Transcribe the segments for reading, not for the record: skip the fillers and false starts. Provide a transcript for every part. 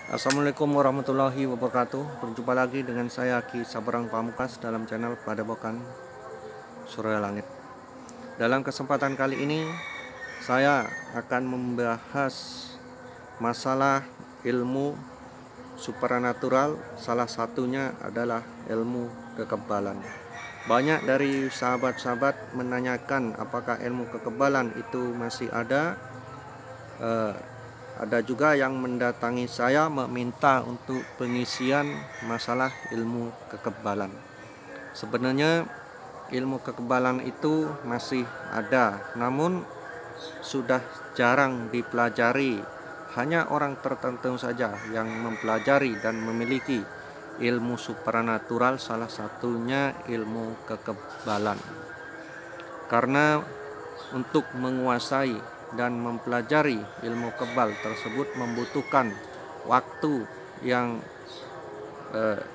Assalamualaikum warahmatullahi wabarakatuh. Berjumpa lagi dengan saya Ki Sabarang Pamukas dalam channel Padepokan Surya Langit. Dalam kesempatan kali ini saya akan membahas masalah ilmu supranatural. Salah satunya adalah ilmu kekebalan. Banyak dari sahabat-sahabat menanyakan apakah ilmu kekebalan itu masih ada. Ada juga yang mendatangi saya meminta untuk pengisian masalah ilmu kekebalan. Sebenarnya ilmu kekebalan itu masih ada, namun sudah jarang dipelajari. Hanya orang tertentu saja yang mempelajari dan memiliki ilmu supranatural, salah satunya ilmu kekebalan. Karena untuk menguasai dan mempelajari ilmu kebal tersebut membutuhkan waktu yang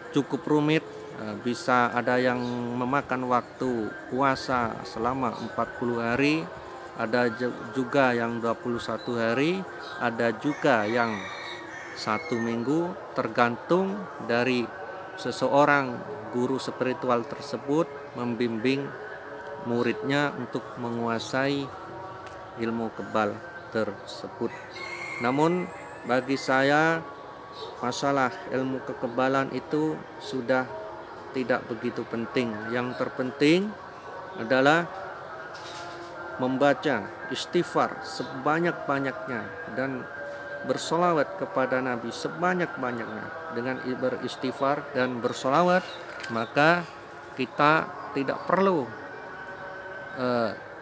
cukup rumit. Bisa ada yang memakan waktu puasa selama 40 hari, ada juga yang 21 hari, ada juga yang 1 minggu, tergantung dari seseorang guru spiritual tersebut membimbing muridnya untuk menguasai ilmu kebal tersebut. Namun bagi saya masalah ilmu kekebalan itu sudah tidak begitu penting. Yang terpenting adalah membaca istighfar sebanyak-banyaknya dan bersolawat kepada Nabi sebanyak-banyaknya. Dengan beristighfar dan bersolawat, maka kita tidak perlu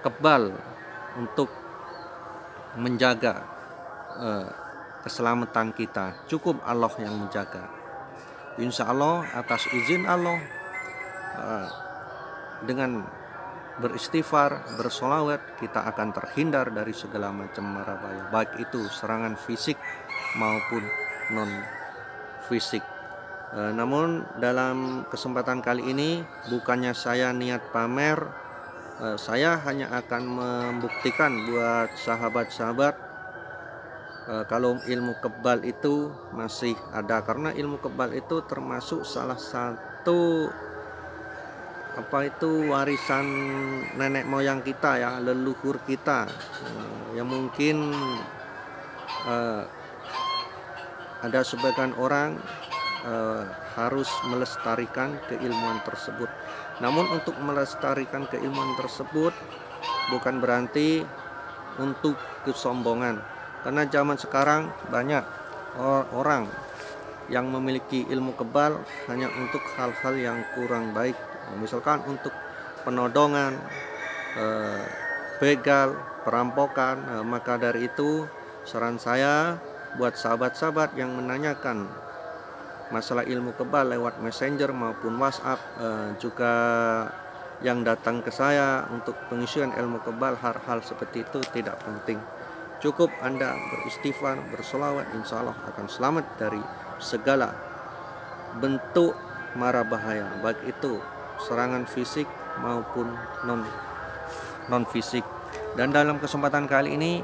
kebal untuk menjaga keselamatan kita. Cukup Allah yang menjaga. Insya Allah atas izin Allah, dengan beristighfar, bersolawat, kita akan terhindar dari segala macam mara bahaya, baik itu serangan fisik maupun non fisik. Namun dalam kesempatan kali ini bukannya saya niat pamer, saya hanya akan membuktikan buat sahabat-sahabat kalau ilmu kebal itu masih ada, karena ilmu kebal itu termasuk salah satu warisan nenek moyang kita ya, leluhur kita, yang mungkin ada sebagian orang harus melestarikan keilmuan tersebut. Namun untuk melestarikan keilmuan tersebut bukan berarti untuk kesombongan, karena zaman sekarang banyak orang yang memiliki ilmu kebal hanya untuk hal-hal yang kurang baik, misalkan untuk penodongan, begal, perampokan. Maka dari itu saran saya buat sahabat-sahabat yang menanyakan masalah ilmu kebal lewat messenger maupun WhatsApp, juga yang datang ke saya untuk pengisian ilmu kebal, hal-hal seperti itu tidak penting. Cukup Anda beristighfar, bersolawat, insya Allah akan selamat dari segala bentuk mara bahaya, baik itu serangan fisik maupun non fisik. Dan dalam kesempatan kali ini,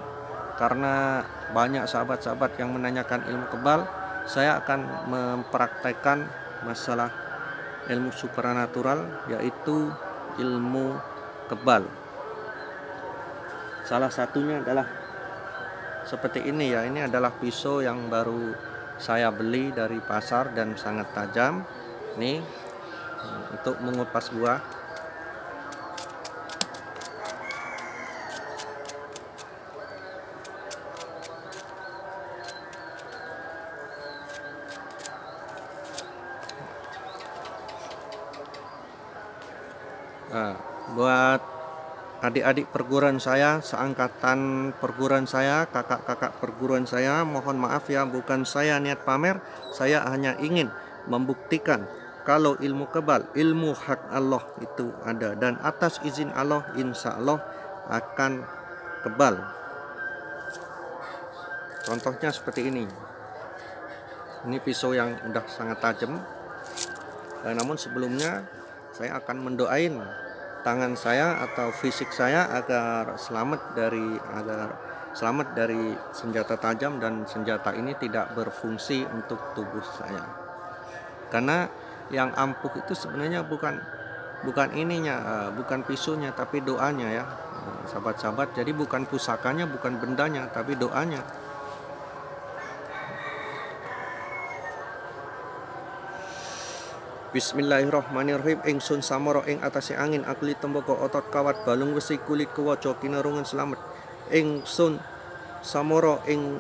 karena banyak sahabat-sahabat yang menanyakan ilmu kebal, saya akan mempraktekkan masalah ilmu supranatural, yaitu ilmu kebal. Salah satunya adalah seperti ini ya. Ini adalah pisau yang baru saya beli dari pasar dan sangat tajam. Ini untuk mengupas buah. Nah, buat adik-adik perguruan saya, seangkatan perguruan saya, kakak-kakak perguruan saya, mohon maaf ya, bukan saya niat pamer. Saya hanya ingin membuktikan kalau ilmu kebal, ilmu hak Allah itu ada, dan atas izin Allah insya Allah akan kebal. Contohnya seperti ini. Ini pisau yang udah sangat tajam. Namun sebelumnya saya akan mendoain tangan saya atau fisik saya agar selamat dari, agar selamat dari senjata tajam, dan senjata ini tidak berfungsi untuk tubuh saya. Karena yang ampuh itu sebenarnya bukan ininya, bukan pisunya, tapi doanya ya, sahabat-sahabat. Jadi bukan pusakanya, bukan bendanya, tapi doanya. Bismillahirrahmanirrahim. Ingsun samara ing atase angin akli tembaka otot kawat balung wesi kulit kewaca kinarungan selamat. Ingsun samara ing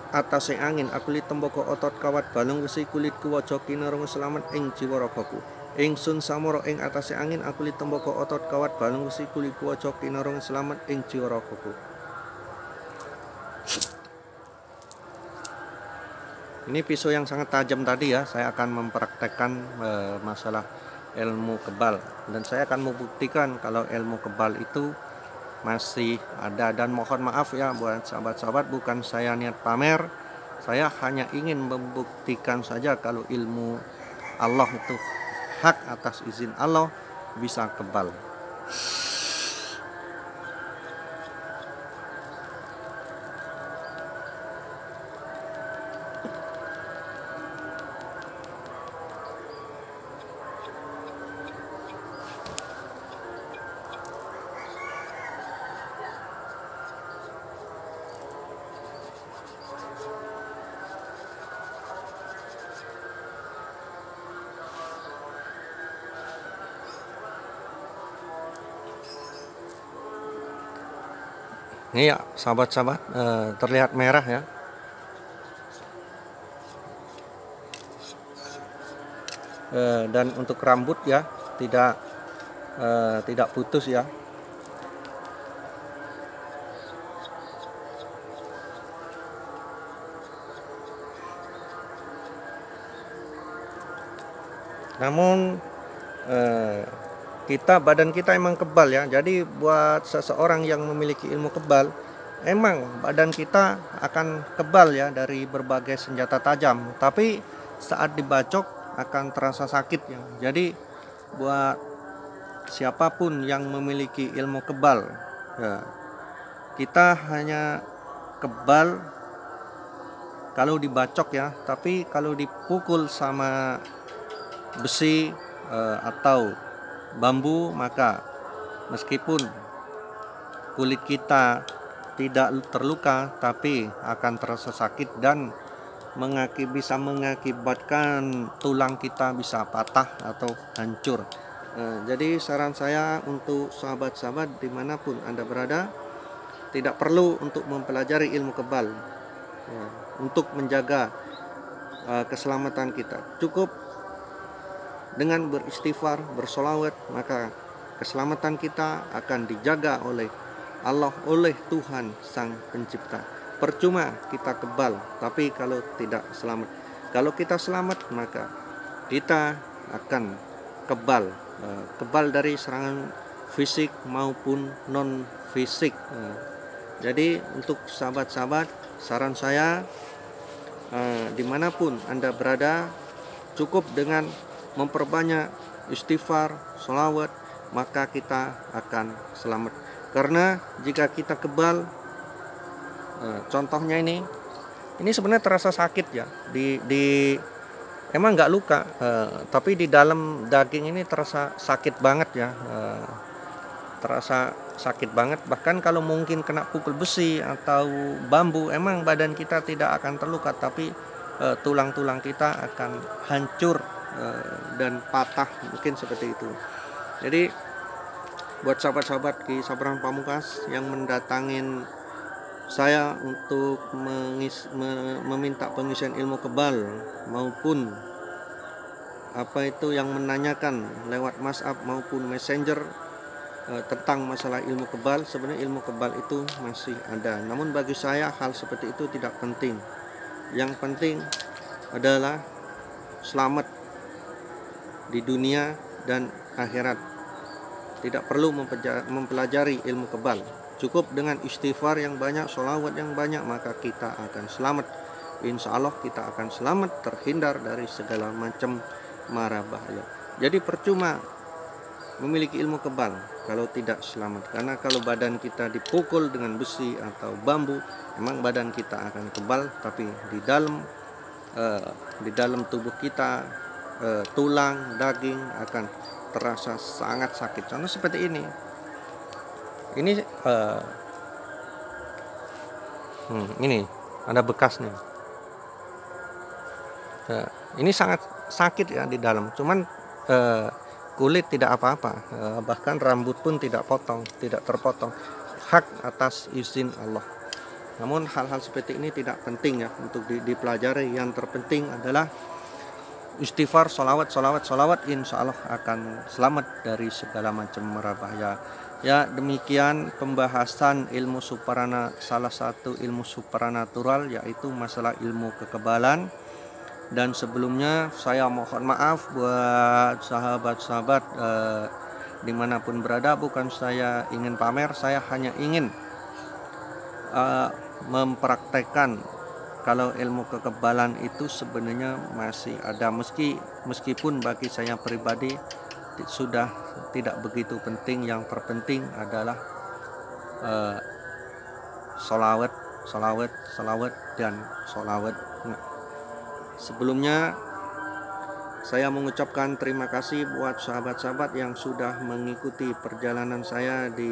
atase angin akli tembaka otot kawat balung wesi kulit kewaca kinarungan selamat ing jiwa ragaku. Ingsun samara ing atase angin akli tembaka otot kawat balung wesi kulit kewaca kinarungan selamat ing jiwa ragaku. Ini pisau yang sangat tajam tadi ya. Saya akan mempraktekkan masalah ilmu kebal, dan saya akan membuktikan kalau ilmu kebal itu masih ada. Dan mohon maaf ya buat sahabat-sahabat, bukan saya niat pamer, saya hanya ingin membuktikan saja kalau ilmu Allah itu hak atas izin Allah bisa kebal. Ini ya sahabat-sahabat, terlihat merah ya. Dan untuk rambut ya tidak putus ya. Namun badan kita emang kebal ya. Jadi buat seseorang yang memiliki ilmu kebal, emang badan kita akan kebal ya dari berbagai senjata tajam. Tapi saat dibacok akan terasa sakit ya. Jadi buat siapapun yang memiliki ilmu kebal ya, kita hanya kebal kalau dibacok ya. Tapi kalau dipukul sama besi atau bambu, maka meskipun kulit kita tidak terluka, tapi akan terasa sakit dan bisa mengakibatkan tulang kita bisa patah atau hancur. Jadi saran saya untuk sahabat-sahabat dimanapun Anda berada, tidak perlu untuk mempelajari ilmu kebal untuk menjaga keselamatan kita. Cukup dengan beristighfar, bersolawat, maka keselamatan kita akan dijaga oleh Allah, oleh Tuhan Sang Pencipta. Percuma kita kebal, tapi kalau tidak selamat. Kalau kita selamat, maka kita akan kebal dari serangan fisik maupun non fisik. Jadi untuk sahabat-sahabat, saran saya dimanapun Anda berada, cukup dengan memperbanyak istighfar, sholawat, maka kita akan selamat. Karena jika kita kebal, contohnya ini sebenarnya terasa sakit ya. Emang nggak luka, tapi di dalam daging ini terasa sakit banget ya. Terasa sakit banget. Bahkan kalau mungkin kena pukul besi atau bambu, emang badan kita tidak akan terluka, tapi tulang-tulang kita akan hancur dan patah, mungkin seperti itu. Jadi buat sahabat-sahabat Ki Sabrang Pamungkas yang mendatangin saya untuk meminta pengisian ilmu kebal maupun yang menanyakan lewat WhatsApp maupun Messenger tentang masalah ilmu kebal, sebenarnya ilmu kebal itu masih ada. Namun bagi saya hal seperti itu tidak penting. Yang penting adalah selamat di dunia dan akhirat. Tidak perlu mempelajari ilmu kebal. Cukup dengan istighfar yang banyak, sholawat yang banyak, maka kita akan selamat. Insya Allah kita akan selamat, terhindar dari segala macam mara bahaya. Jadi percuma memiliki ilmu kebal kalau tidak selamat. Karena kalau badan kita dipukul dengan besi atau bambu, memang badan kita akan kebal, tapi di dalam tubuh kita, tulang, daging akan terasa sangat sakit. Contoh seperti ini. Ini ada bekasnya. Ini sangat sakit ya di dalam. Cuman kulit tidak apa-apa, bahkan rambut pun tidak terpotong. Hak atas izin Allah. Namun hal-hal seperti ini tidak penting ya untuk dipelajari. Yang terpenting adalah istighfar, solawat, insya Allah akan selamat dari segala macam mara bahaya. Ya, demikian pembahasan ilmu salah satu ilmu supranatural, yaitu masalah ilmu kekebalan. Dan sebelumnya saya mohon maaf buat sahabat-sahabat dimanapun berada. Bukan saya ingin pamer, saya hanya ingin mempraktekkan kalau ilmu kekebalan itu sebenarnya masih ada, meskipun bagi saya pribadi sudah tidak begitu penting. Yang terpenting adalah solawat dan solawat. Sebelumnya saya mengucapkan terima kasih buat sahabat-sahabat yang sudah mengikuti perjalanan saya di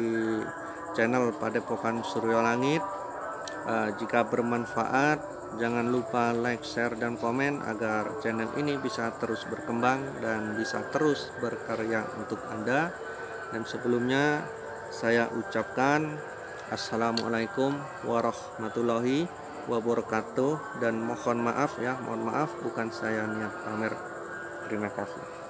channel Padepokan Suryo Langit. Jika bermanfaat, jangan lupa like, share, dan komen agar channel ini bisa terus berkembang dan bisa terus berkarya untuk Anda. Dan sebelumnya saya ucapkan Assalamualaikum warahmatullahi wabarakatuh, dan mohon maaf bukan saya niat pamer. Terima kasih.